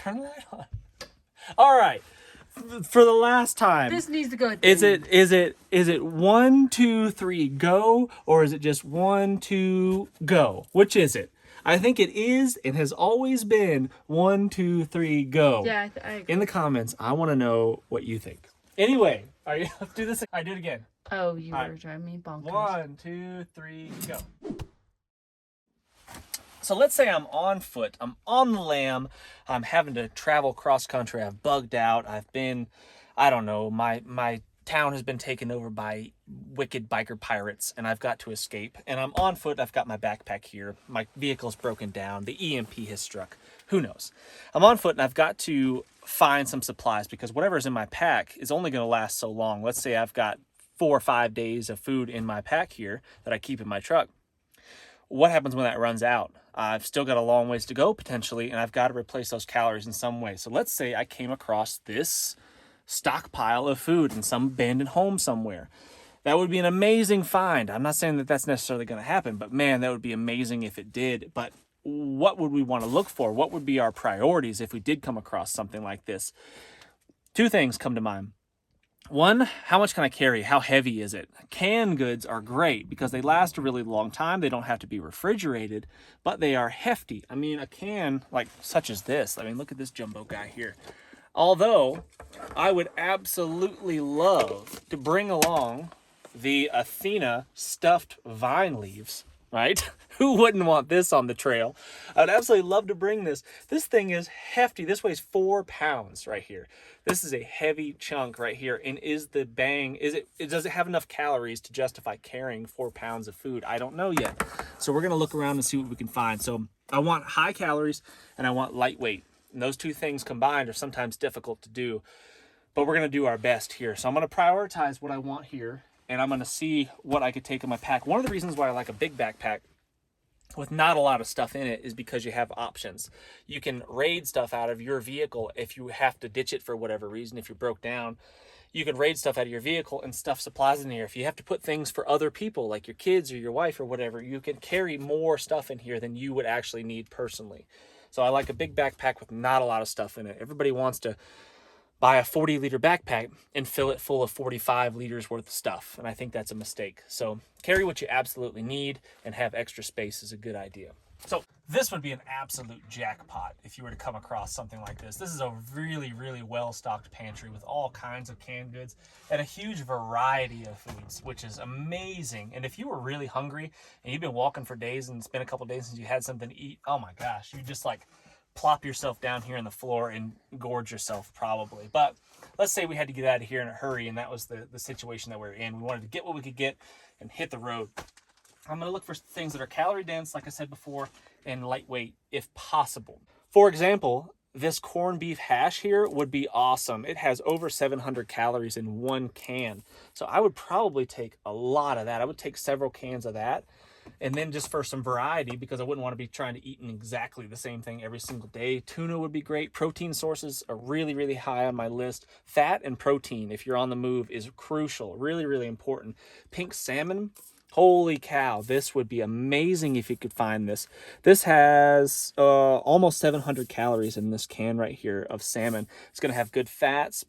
turn the light on. All right. For the last time. This needs to go. Is it 1, 2, 3, go, or is it just 1, 2, go? Which is it? I think it is. It has always been 1, 2, 3, go. Yeah, I agree. In the comments, I want to know what you think. Anyway, are you let's do this? I do it again. Oh, you were driving me bonkers. 1, 2, 3, go. So let's say I'm on foot, I'm on the lam, I'm having to travel cross country, I've bugged out, I've been, I don't know, my town has been taken over by wicked biker pirates and I've got to escape. And I'm on foot, I've got my backpack here, my vehicle's broken down, the EMP has struck, who knows. I'm on foot and I've got to find some supplies because whatever's in my pack is only going to last so long. Let's say I've got 4 or 5 days of food in my pack here that I keep in my truck. What happens when that runs out? I've still got a long ways to go potentially, and I've got to replace those calories in some way. So let's say I came across this stockpile of food in some abandoned home somewhere. That would be an amazing find. I'm not saying that that's necessarily going to happen, but man, that would be amazing if it did. But what would we want to look for? What would be our priorities if we did come across something like this? 2 things come to mind. One, how much can I carry? How heavy is it? Canned goods are great because they last a really long time. They don't have to be refrigerated, but they are hefty. I mean, a can like such as this. I mean, look at this jumbo guy here. Although I would absolutely love to bring along the Athena stuffed vine leaves, right? Who wouldn't want this on the trail? I would absolutely love to bring this. This thing is hefty. This weighs 4 pounds right here. This is a heavy chunk right here. And is the bang, does it have enough calories to justify carrying 4 pounds of food? I don't know yet. So we're going to look around and see what we can find. So I want high calories and I want lightweight. And those 2 things combined are sometimes difficult to do, but we're going to do our best here. So I'm going to prioritize what I want here and I'm going to see what I could take in my pack. One of the reasons why I like a big backpack with not a lot of stuff in it is because you have options. You can raid stuff out of your vehicle if you have to ditch it for whatever reason. If you broke down, you can raid stuff out of your vehicle and stuff supplies in here. If you have to put things for other people, like your kids or your wife or whatever, you can carry more stuff in here than you would actually need personally. So I like a big backpack with not a lot of stuff in it. Everybody wants to buy a 40-liter backpack and fill it full of 45 liters worth of stuff. And I think that's a mistake. So carry what you absolutely need and have extra space is a good idea. So this would be an absolute jackpot if you were to come across something like this. This is a really, really well-stocked pantry with all kinds of canned goods and a huge variety of foods, which is amazing. And if you were really hungry and you've been walking for days and it's been a couple days since you had something to eat, oh my gosh, you just like plop yourself down here on the floor and gorge yourself probably. But let's say we had to get out of here in a hurry and that was the situation that we were in. We wanted to get what we could get and hit the road. I'm going to look for things that are calorie dense, like I said before, and lightweight if possible. For example, this corned beef hash here would be awesome. It has over 700 calories in 1 can. So I would probably take a lot of that. I would take several cans of that. And then just for some variety, because I wouldn't want to be trying to eat exactly the same thing every single day. Tuna would be great. Protein sources are really, really high on my list. Fat and protein, if you're on the move, is crucial. Really, really important. Pink salmon, holy cow. This would be amazing if you could find this. This has almost 700 calories in this can right here of salmon. It's going to have good fats.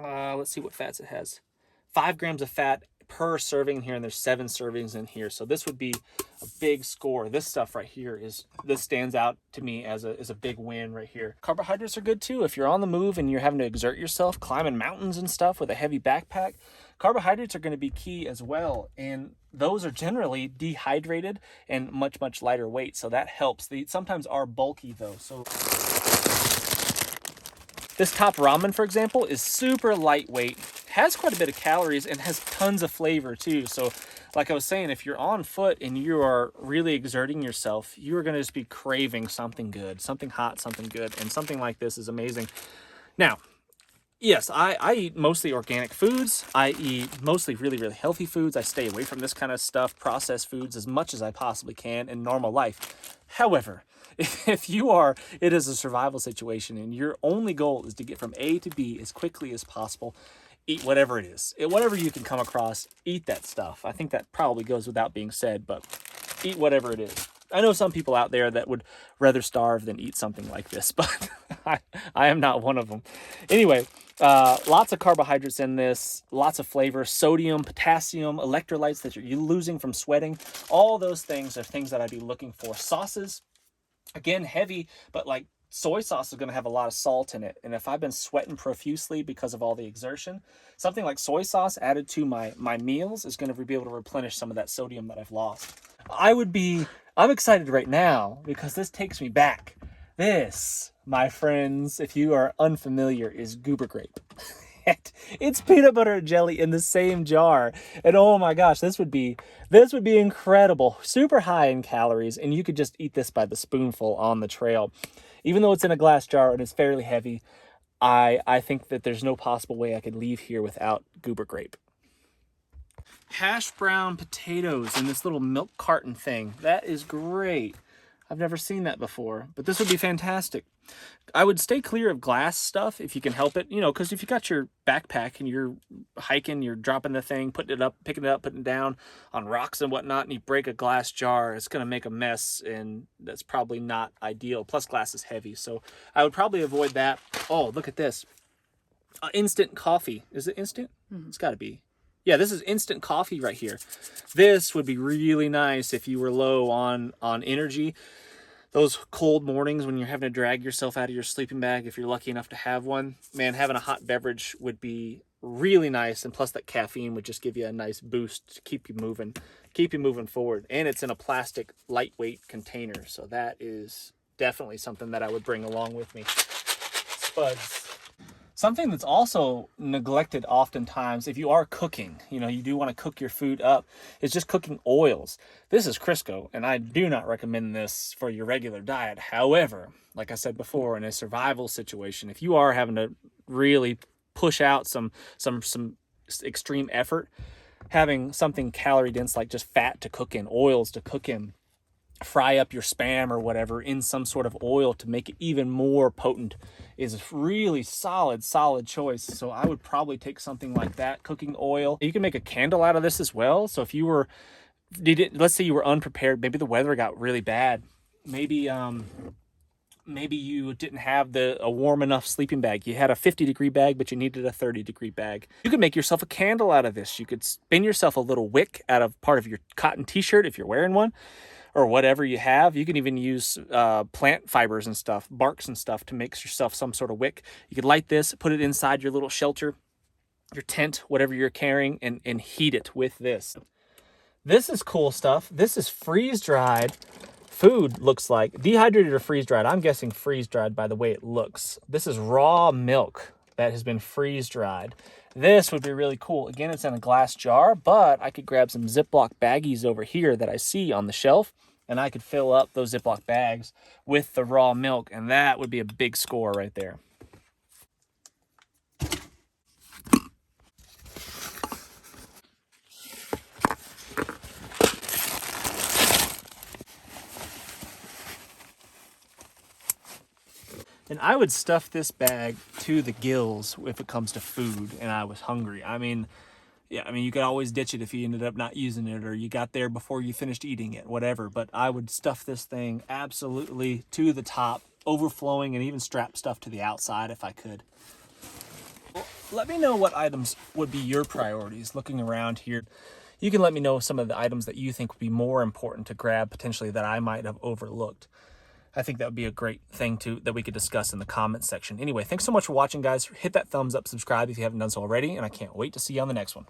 Let's see what fats it has. 5 grams of fat per serving in here, and there's 7 servings in here. So this would be a big score. This stuff right here this stands out to me as a big win right here. Carbohydrates are good too. If you're on the move and you're having to exert yourself, climbing mountains and stuff with a heavy backpack, carbohydrates are going to be key as well. And those are generally dehydrated and much, much lighter weight. So that helps. They sometimes are bulky though. So this top ramen, for example, is super lightweight, has quite a bit of calories, and has tons of flavor too. So like I was saying, if you're on foot and you are really exerting yourself, you are going to just be craving something good, something hot, something good, and something like this is amazing. Now, yes, I eat mostly organic foods. I eat mostly really, really healthy foods. I stay away from this kind of stuff, processed foods, as much as I possibly can in normal life. However, if it is a survival situation and your only goal is to get from A to B as quickly as possible, eat whatever it is. Whatever you can come across, eat that stuff. I think that probably goes without being said, but eat whatever it is. I know some people out there that would rather starve than eat something like this, but I am not one of them. Anyway, lots of carbohydrates in this, lots of flavor, sodium, potassium, electrolytes that you're losing from sweating. All those things are things that I'd be looking for. Sauces, again, heavy, but like soy sauce is going to have a lot of salt in it. And if I've been sweating profusely because of all the exertion, something like soy sauce added to my meals is going to be able to replenish some of that sodium that I've lost. I'm excited right now because this takes me back. This, my friends, if you are unfamiliar, is goober grape. It's peanut butter and jelly in the same jar. And oh my gosh, this would be incredible. Super high in calories, and you could just eat this by the spoonful on the trail. Even though it's in a glass jar and it's fairly heavy, I think that there's no possible way I could leave here without goober grape. Hash brown potatoes in this little milk carton thing. That is great. I've never seen that before, but this would be fantastic. I would stay clear of glass stuff if you can help it, because if you got your backpack and you're hiking, you're dropping the thing, putting it up, picking it up, putting it down on rocks and whatnot, and you break a glass jar, it's going to make a mess, and that's probably not ideal. Plus, glass is heavy, so I would probably avoid that. Oh, look at this. Instant coffee. Is it instant? It's got to be. Yeah, this is instant coffee right here. This would be really nice if you were low on energy. Those cold mornings when you're having to drag yourself out of your sleeping bag, if you're lucky enough to have one, man, having a hot beverage would be really nice. And plus that caffeine would just give you a nice boost to keep you moving forward. And it's in a plastic lightweight container. So that is definitely something that I would bring along with me. Spuds. Something that's also neglected oftentimes, if you are cooking, you do want to cook your food up, is just cooking oils. This is Crisco, and I do not recommend this for your regular diet. However, like I said before, in a survival situation, if you are having to really push out some extreme effort, having something calorie dense like just fat to cook in, oils to cook in, fry up your Spam or whatever in some sort of oil to make it even more potent is a really solid choice. So I would probably take something like that, cooking oil. You can make a candle out of this as well. So if let's say you were unprepared, maybe the weather got really bad, maybe you didn't have a warm enough sleeping bag. You had a 50-degree bag, but you needed a 30-degree bag. You could make yourself a candle out of this. You could spin yourself a little wick out of part of your cotton t-shirt if you're wearing one, or whatever you have. You can even use plant fibers and stuff, barks and stuff, to make yourself some sort of wick. You could light this, put it inside your little shelter, your tent, whatever you're carrying, and heat it with this. This is cool stuff. This is freeze-dried food, looks like. Dehydrated or freeze-dried? I'm guessing freeze-dried by the way it looks. This is raw milk that has been freeze-dried. This would be really cool. Again, it's in a glass jar, but I could grab some Ziploc baggies over here that I see on the shelf, and I could fill up those Ziploc bags with the raw milk, and that would be a big score right there. And I would stuff this bag to the gills if it comes to food and I was hungry. You could always ditch it if you ended up not using it, or you got there before you finished eating it, whatever. But I would stuff this thing absolutely to the top, overflowing, and even strap stuff to the outside if I could. Well, let me know what items would be your priorities looking around here. You can let me know some of the items that you think would be more important to grab potentially that I might have overlooked. I think that would be a great thing that we could discuss in the comments section. Anyway, thanks so much for watching, guys. Hit that thumbs up, subscribe if you haven't done so already, and I can't wait to see you on the next one.